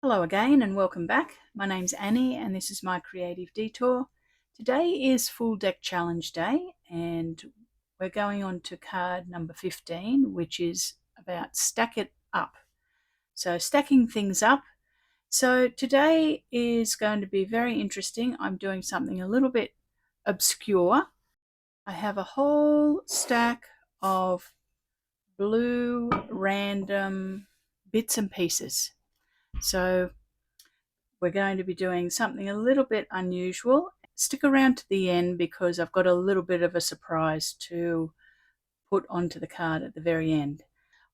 Hello again and welcome back. My name's Annie and this is my creative detour. Today is full deck challenge day and we're going on to card number 15, which is about stack it up. So stacking things up. So today is going to be very interesting. I'm doing something a little bit obscure. I have a whole stack of blue random bits and pieces. So we're going to be doing something a little bit unusual. Stick around to the end because I've got a little bit of a surprise to put onto the card at the very end.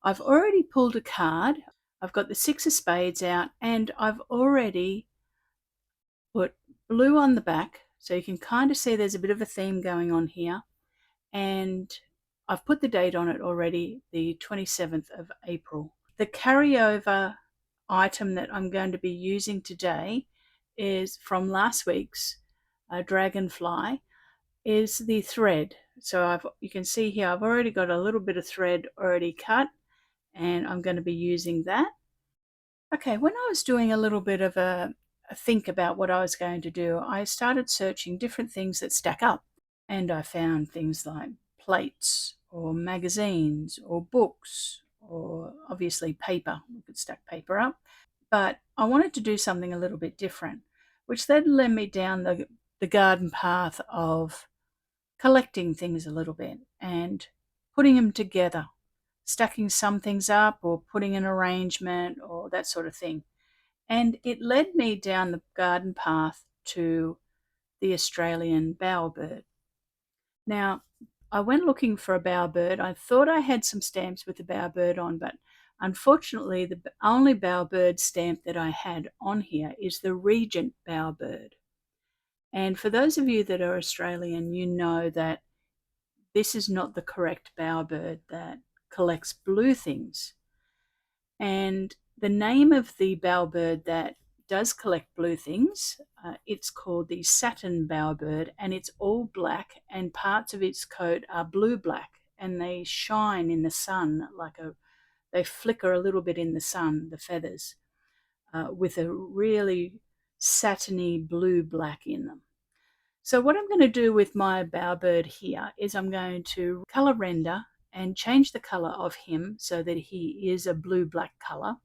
I've already pulled a card. I've got the 6 of spades out and I've already put blue on the back, so you can kind of see there's a bit of a theme going on here. And I've put the date on it already, the 27th of April. The carryover item that I'm going to be using today is from last week's dragonfly, is the thread. So you can see here I've already got a little bit of thread already cut and I'm going to be using that. Okay, when I was doing a little bit of a think about what I was going to do, I started searching different things that stack up, and I found things like plates or magazines or books or obviously paper. We could stack paper up. But I wanted to do something a little bit different, which then led me down the garden path of collecting things a little bit and putting them together, stacking some things up or putting an arrangement or that sort of thing. And it led me down the garden path to the Australian bowerbird. Now, I went looking for a bowerbird. I thought I had some stamps with the bowerbird on, but unfortunately, the only bowerbird stamp that I had on here is the Regent bowerbird. And for those of you that are Australian, you know that this is not the correct bowerbird that collects blue things. And the name of the bowerbird that does collect blue things, it's called the Satin Bowerbird, and it's all black and parts of its coat are blue-black and they shine in the sun they flicker a little bit in the sun, the feathers, with a really satiny blue-black in them. So what I'm going to do with my bowerbird here is I'm going to colour render and change the colour of him so that he is a blue-black colour.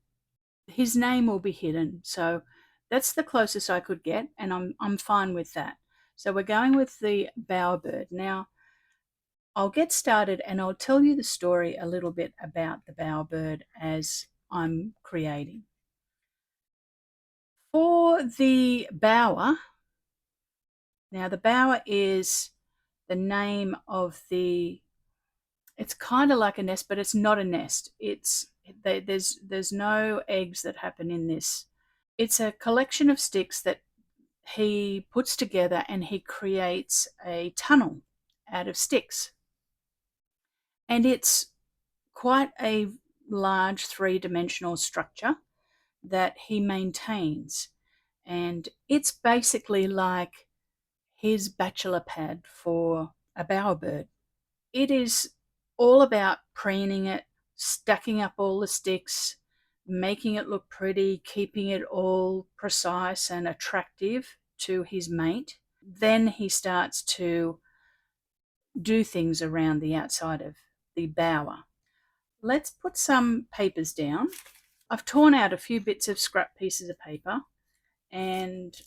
His name will be hidden, so that's the closest I could get, and I'm fine with that. So we're going with the bowerbird. Now, I'll get started and I'll tell you the story a little bit about the bowerbird as I'm creating. For the bower, now the bower is the name of it's kind of like a nest, but it's not a nest. There's no eggs that happen in this. It's a collection of sticks that he puts together and he creates a tunnel out of sticks. And it's quite a large three-dimensional structure that he maintains. And it's basically like his bachelor pad for a bowerbird. It is all about preening it, stacking up all the sticks, making it look pretty, keeping it all precise and attractive to his mate. Then he starts to do things around the outside of the bower. Let's put some papers down. I've torn out a few bits of scrap pieces of paper and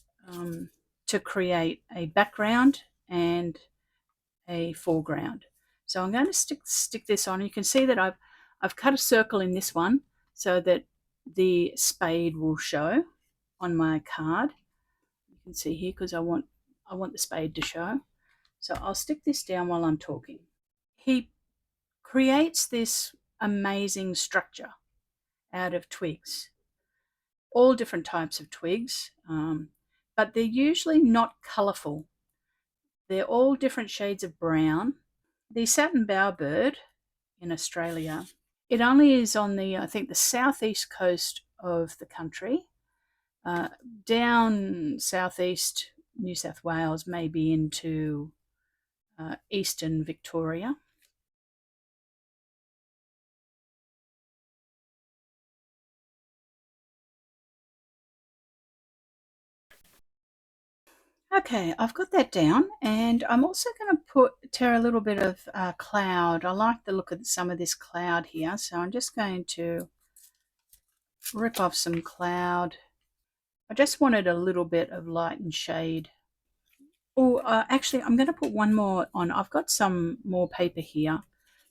to create a background and a foreground. So I'm going to stick this on. You can see that I've cut a circle in this one so that the spade will show on my card. You can see here because I want the spade to show. So I'll stick this down while I'm talking. He creates this amazing structure out of twigs, all different types of twigs, but they're usually not colourful. They're all different shades of brown. The satin bowerbird in Australia, it only is on I think the southeast coast of the country, down southeast New South Wales, maybe into eastern Victoria. Okay, I've got that down, and I'm also going to tear a little bit of cloud. I like the look of some of this cloud here, so I'm just going to rip off some cloud. I just wanted a little bit of light and shade. Oh, actually, I'm going to put one more on. I've got some more paper here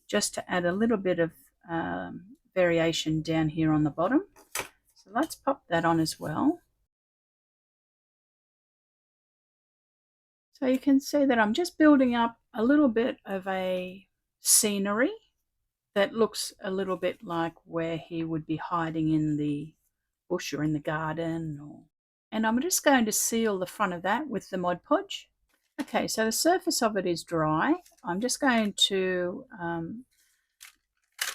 just to add a little bit of variation down here on the bottom. So let's pop that on as well. So you can see that I'm just building up a little bit of a scenery that looks a little bit like where he would be hiding in the bush or in the garden. And I'm just going to seal the front of that with the Mod Podge. Okay, so the surface of it is dry. I'm just going to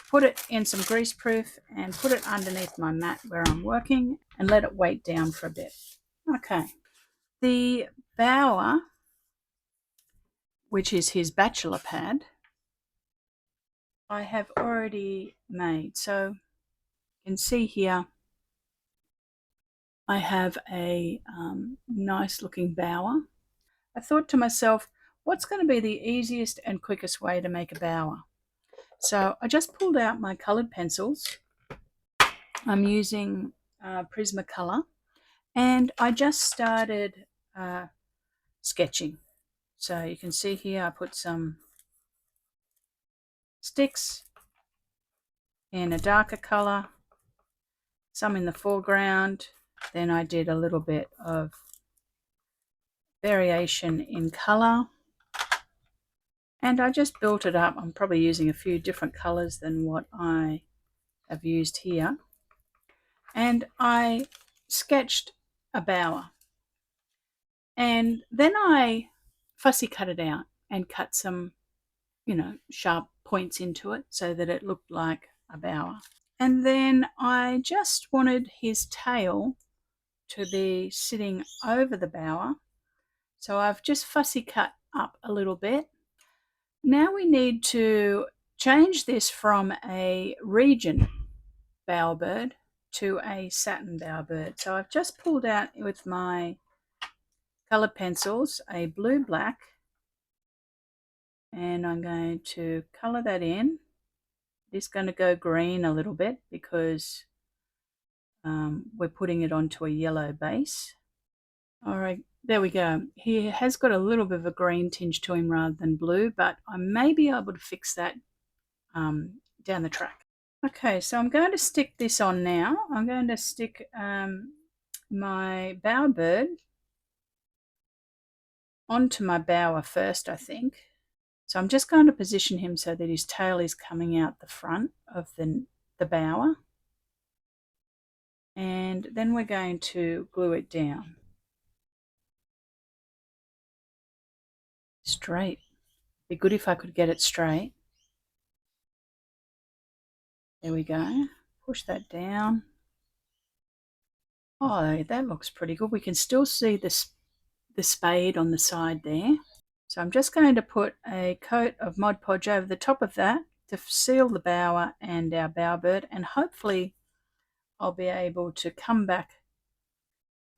put it in some greaseproof and put it underneath my mat where I'm working and let it weight down for a bit. Okay, the bower, which is his bachelor pad, I have already made. So you can see here I have a nice looking bower. I thought to myself, what's going to be the easiest and quickest way to make a bower? So I just pulled out my coloured pencils. I'm using Prismacolor, and I just started sketching. So you can see here I put some sticks in a darker colour, some in the foreground. Then I did a little bit of variation in colour, and I just built it up. I'm probably using a few different colours than what I have used here. And I sketched a bower, and then I fussy cut it out and cut some, sharp points into it so that it looked like a bower. And then I just wanted his tail to be sitting over the bower, so I've just fussy cut up a little bit. Now we need to change this from a region bowerbird to a satin bowerbird. So I've just pulled out with my colored pencils a blue black, and I'm going to color that in. It's going to go green a little bit because we're putting it onto a yellow base. All right, there we go. He has got a little bit of a green tinge to him rather than blue, but I may be able to fix that down the track. Okay, so I'm going to stick this on now. I'm going to stick my bowerbird onto my bower first, I think. So I'm just going to position him so that his tail is coming out the front of the bower. And then we're going to glue it down. Straight. Be good if I could get it straight. There we go. Push that down. Oh, that looks pretty good. We can still see the spade on the side there. So I'm just going to put a coat of Mod Podge over the top of that to seal the bower and our bowerbird, and hopefully I'll be able to come back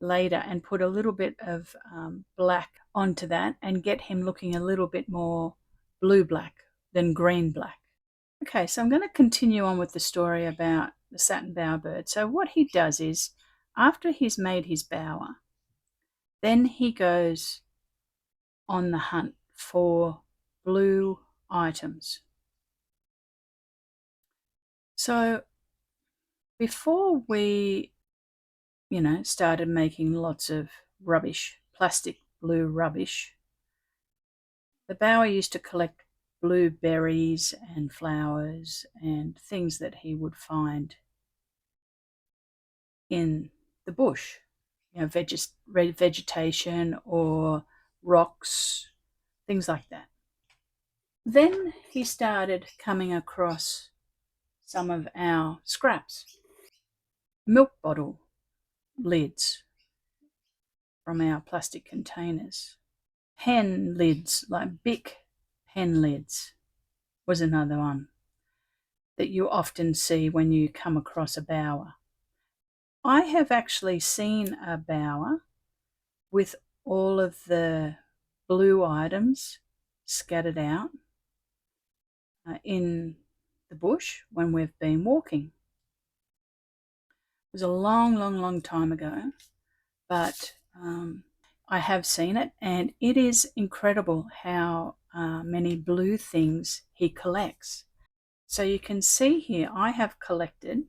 later and put a little bit of black onto that and get him looking a little bit more blue black than green black. Okay, so I'm going to continue on with the story about the satin bowerbird. So what he does is, after he's made his bower, then he goes on the hunt for blue items. So before we, started making lots of rubbish, plastic blue rubbish, the bower used to collect blue berries and flowers and things that he would find in the bush, vegetation or rocks, things like that. Then he started coming across some of our scraps, milk bottle lids from our plastic containers, pen lids, like Bic pen lids was another one that you often see when you come across a bower. I have actually seen a bower with all of the blue items scattered out in the bush when we've been walking. It was a long, long, long time ago, but I have seen it, and it is incredible how many blue things he collects. So you can see here I have collected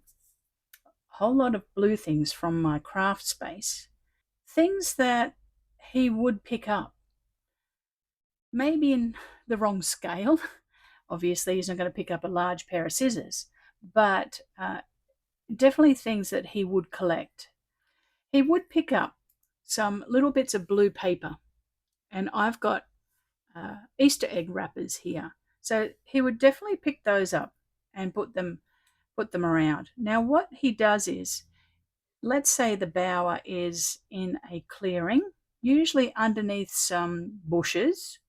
a whole lot of blue things from my craft space, things that he would pick up, maybe in the wrong scale. Obviously, he's not going to pick up a large pair of scissors, but definitely things that he would collect. He would pick up some little bits of blue paper, and I've got Easter egg wrappers here. So he would definitely pick those up and put them around. Now what he does is, let's say the bower is in a clearing, usually underneath some bushes.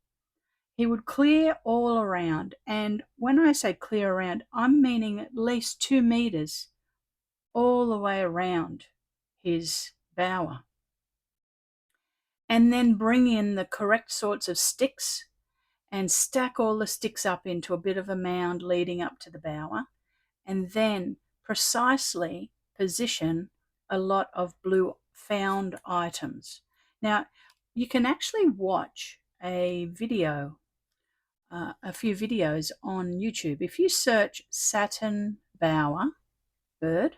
He would clear all around, and when I say clear around, I'm meaning at least 2 meters all the way around his bower, and then bring in the correct sorts of sticks and stack all the sticks up into a bit of a mound leading up to the bower, and then precisely position a lot of blue found items. Now, you can actually watch a video, a few videos on YouTube. If you search Satin Bowerbird,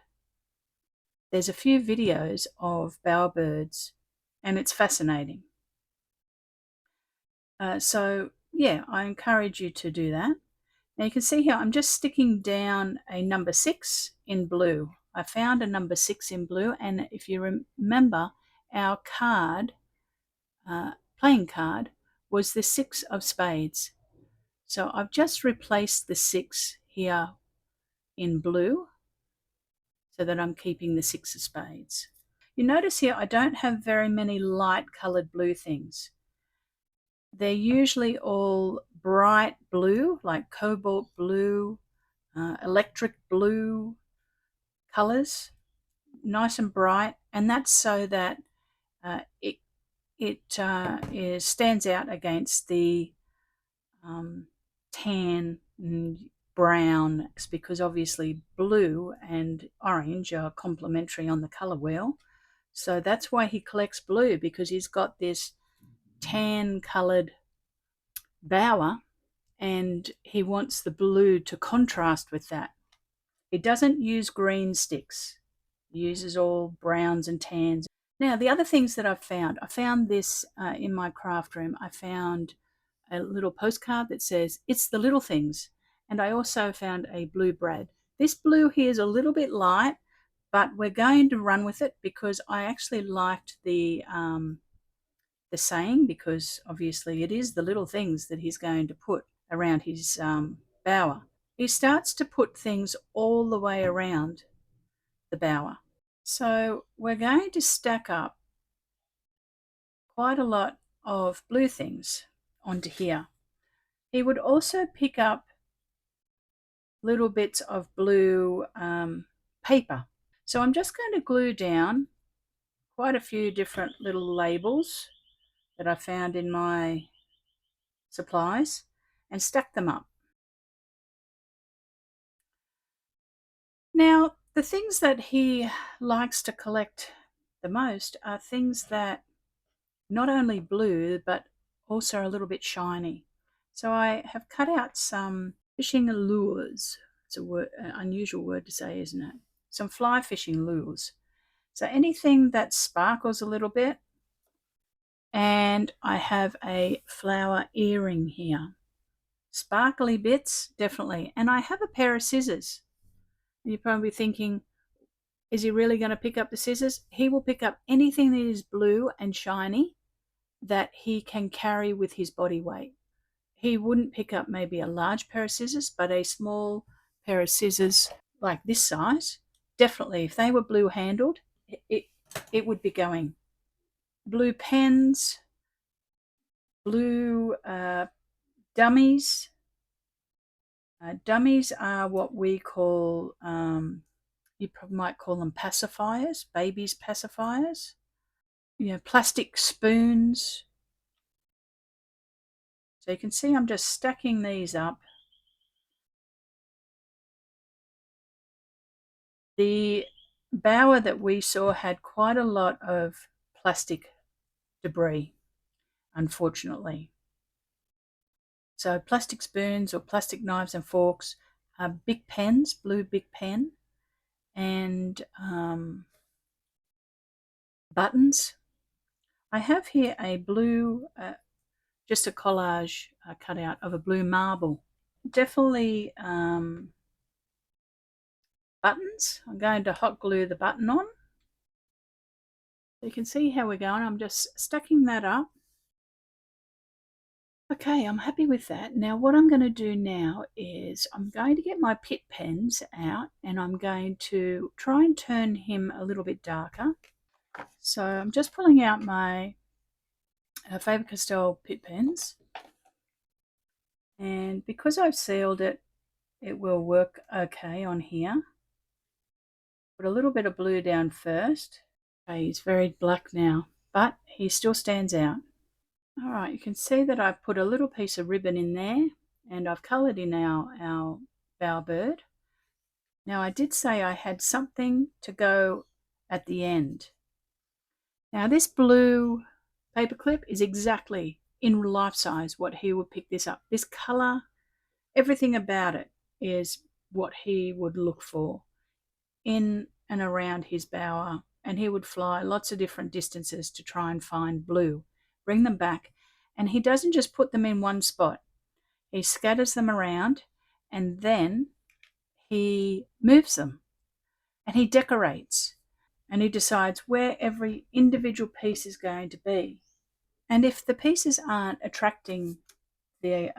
there's a few videos of bowerbirds, and it's fascinating. So yeah, I encourage you to do that. Now you can see here I'm just sticking down a number 6 in blue. I found a number 6 in blue, and if you remember, our card, playing card, was the 6 of spades. So I've just replaced the 6 here in blue so that I'm keeping the 6 of spades. You notice here I don't have very many light coloured blue things. They're usually all bright blue, like cobalt blue, electric blue colors, nice and bright, and that's so that it stands out against the tan and brown, because obviously blue and orange are complementary on the color wheel. So that's why he collects blue, because he's got this tan colored bower and he wants the blue to contrast with that. He doesn't use green sticks. He uses all browns and tans. Now, the other things that I found this in my craft room. I found a little postcard that says, "It's the little things." And I also found a blue brad. This blue here is a little bit light, but we're going to run with it because I actually liked the saying, because obviously it is the little things that he's going to put around his bower. He starts to put things all the way around the bower. So we're going to stack up quite a lot of blue things onto here. He would also pick up little bits of blue paper. So I'm just going to glue down quite a few different little labels that I found in my supplies and stack them up. Now, the things that he likes to collect the most are things that not only blue but also a little bit shiny. So I have cut out some fishing lures. It's a word, an unusual word to say, isn't it? Some fly fishing lures. So anything that sparkles a little bit. And I have a flower earring here. Sparkly bits, definitely. And I have a pair of scissors. You're probably thinking, is he really going to pick up the scissors? He will pick up anything that is blue and shiny that he can carry with his body weight. He wouldn't pick up maybe a large pair of scissors, but a small pair of scissors like this size, definitely, if they were blue handled, it would be going. Blue pens, blue dummies. Dummies are what we call, you might call them pacifiers, babies' pacifiers. plastic spoons. So you can see I'm just stacking these up. The bower that we saw had quite a lot of plastic debris, unfortunately. So plastic spoons or plastic knives and forks, big pens, blue big pen, and buttons. I have here a blue, just a collage cutout of a blue marble. Definitely buttons. I'm going to hot glue the button on. You can see how we're going. I'm just stacking that up. Okay, I'm happy with that. Now what I'm going to do now is I'm going to get my pit pens out and I'm going to try and turn him a little bit darker. So I'm just pulling out my Faber-Castell pit pens, and because I've sealed it, it will work okay on here. Put a little bit of blue down first. Okay, he's very black now, but he still stands out. All right, you can see that I've put a little piece of ribbon in there and I've coloured in our bowerbird. Now I did say I had something to go at the end. Now this blue paperclip is exactly in life size what he would pick this up. This colour, everything about it is what he would look for in and around his bower, and he would fly lots of different distances to try and find blue, bring them back, and he doesn't just put them in one spot. He scatters them around and then he moves them and he decorates and he decides where every individual piece is going to be. And if the pieces aren't attracting the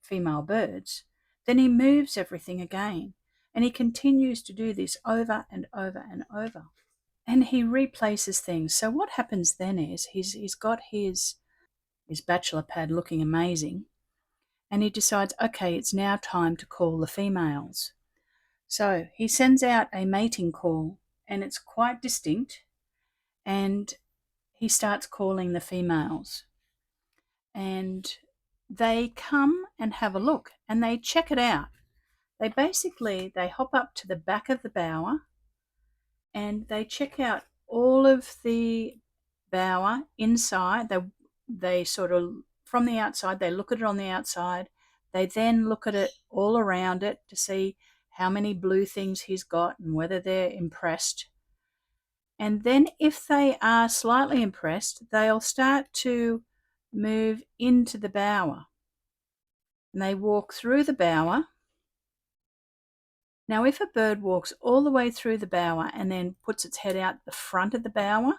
female birds, then he moves everything again. And he continues to do this over and over and over. And he replaces things. So what happens then is he's got his bachelor pad looking amazing. And he decides, okay, it's now time to call the females. So he sends out a mating call, and it's quite distinct. And he starts calling the females. And they come and have a look and they check it out. They hop up to the back of the bower and they check out all of the bower inside. They sort of, from the outside, they look at it on the outside. They then look at it all around it to see how many blue things he's got and whether they're impressed. And then if they are slightly impressed, they'll start to move into the bower. And they walk through the bower. Now, if a bird walks all the way through the bower and then puts its head out the front of the bower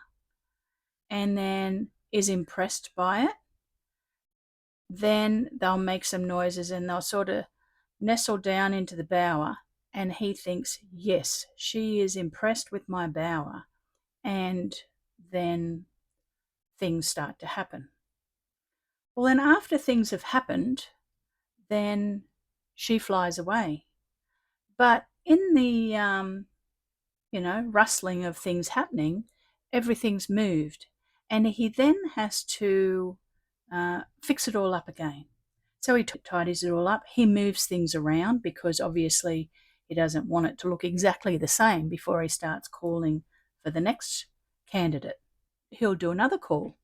and then is impressed by it, then they'll make some noises and they'll sort of nestle down into the bower, and he thinks, yes, she is impressed with my bower, and then things start to happen. Well, then after things have happened, then she flies away. But in the rustling of things happening, everything's moved, and he then has to fix it all up again. So he tidies it all up. He moves things around because obviously he doesn't want it to look exactly the same before he starts calling for the next candidate. He'll do another call.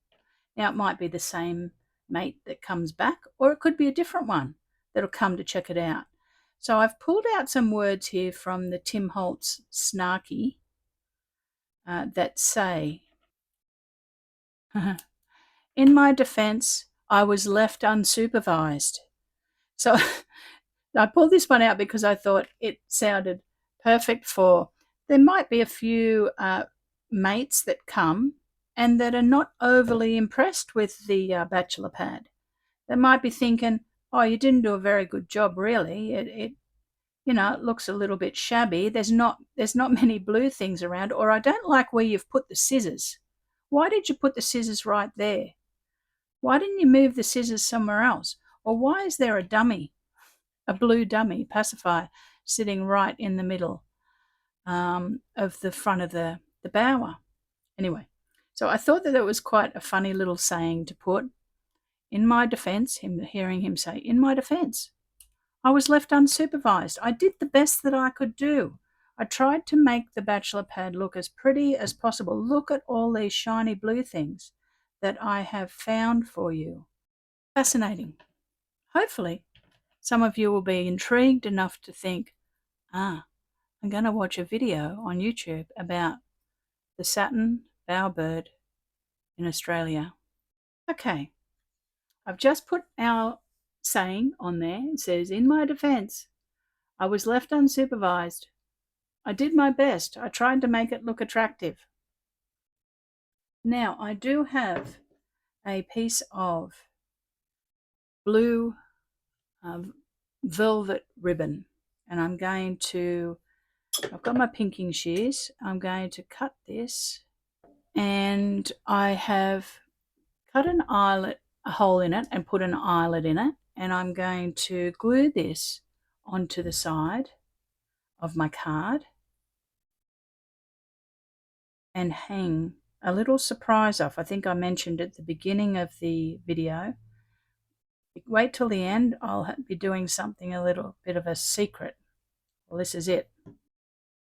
Now, it might be the same mate that comes back, or it could be a different one that'll come to check it out. So I've pulled out some words here from the Tim Holtz Snarky that say, in my defense, I was left unsupervised. So I pulled this one out because I thought it sounded perfect for, there might be a few mates that come and that are not overly impressed with the bachelor pad. They might be thinking, oh, you didn't do a very good job, really. It looks a little bit shabby. There's not many blue things around, or I don't like where you've put the scissors. Why did you put the scissors right there? Why didn't you move the scissors somewhere else? Or why is there a blue dummy pacifier sitting right in the middle of the front of the bower? Anyway, So I thought that it was quite a funny little saying to put. In my defense, hearing him say, in my defense, I was left unsupervised. I did the best that I could do. I tried to make the bachelor pad look as pretty as possible. Look at all these shiny blue things that I have found for you. Fascinating. Hopefully, some of you will be intrigued enough to think, I'm going to watch a video on YouTube about the satin bowerbird in Australia. Okay, I've just put our saying on there. It says, in my defense, I was left unsupervised. I did my best. I tried to make it look attractive. Now, I do have a piece of blue velvet ribbon, and I've got my pinking shears. I'm going to cut this, and I have cut a hole in it and put an eyelet in it, and I'm going to glue this onto the side of my card and hang a little surprise off. I think I mentioned at the beginning of the video. Wait till the end, I'll be doing something a little bit of a secret. Well, this is it.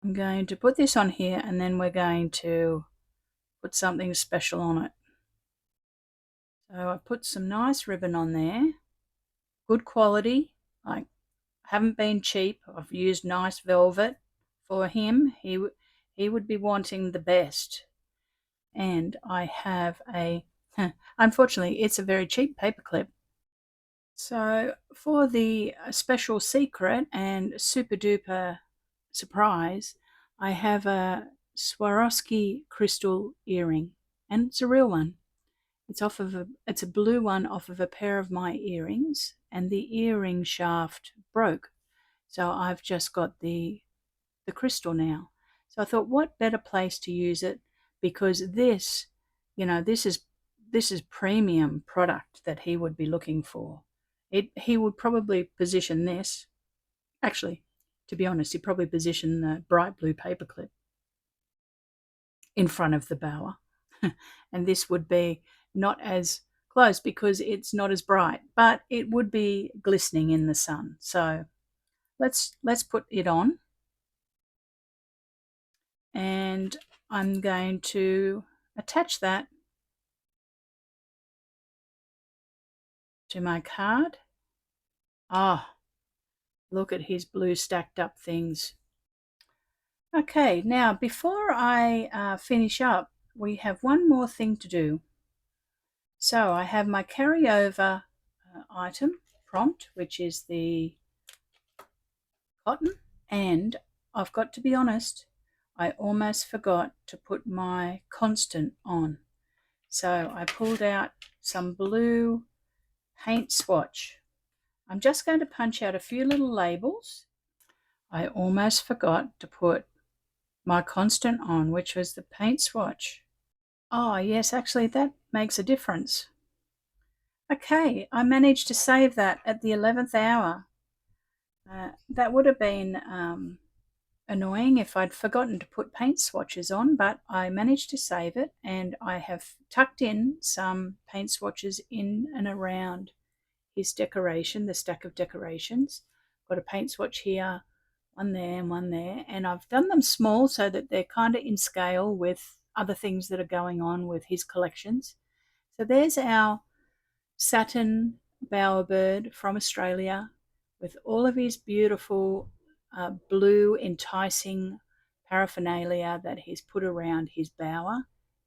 I'm going to put this on here, and then we're going to put something special on it. So I put some nice ribbon on there, good quality. I haven't been cheap. I've used nice velvet for him. He would be wanting the best. And I have unfortunately, it's a very cheap paperclip. So for the special secret and super duper surprise, I have a Swarovski crystal earring, and it's a real one. It's a blue one off of a pair of my earrings, and the earring shaft broke. So I've just got the crystal now. So I thought, what better place to use it, because this is premium product that he would be looking for. He would probably position this. Actually, to be honest, he'd probably position the bright blue paperclip in front of the bower. And this would be not as close because it's not as bright, but it would be glistening in the sun. So let's put it on. And I'm going to attach that to my card. Look at his blue stacked up things. Okay, now before I finish up, we have one more thing to do. So I have my carryover item prompt, which is the cotton, and I've got to be honest, I almost forgot to put my constant on. So I pulled out some blue paint swatch. I'm just going to punch out a few little labels. I almost forgot to put my constant on, which was the paint swatch. Oh yes, actually that makes a difference. Okay, I managed to save that at the 11th hour. That would have been annoying if I'd forgotten to put paint swatches on, but I managed to save it, and I have tucked in some paint swatches in and around his decoration, the stack of decorations. Got a paint swatch here, one there and one there, and I've done them small so that they're kind of in scale with other things that are going on with his collections. So there's our satin bowerbird from Australia with all of his beautiful blue enticing paraphernalia that he's put around his bower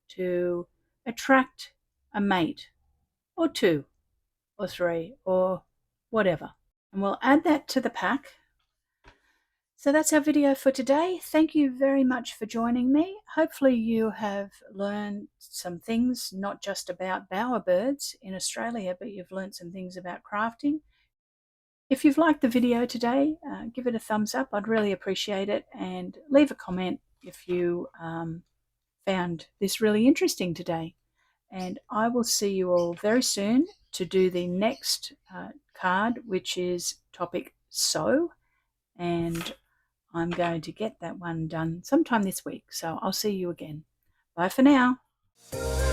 to attract a mate or two or three or whatever. And we'll add that to the pack. So that's our video for today. Thank you very much for joining me. Hopefully you have learned some things, not just about bowerbirds in Australia, but you've learned some things about crafting. If you've liked the video today, give it a thumbs up. I'd really appreciate it. And leave a comment if you found this really interesting today. And I will see you all very soon to do the next card, which is topic sew. And I'm going to get that one done sometime this week. So I'll see you again. Bye for now. you.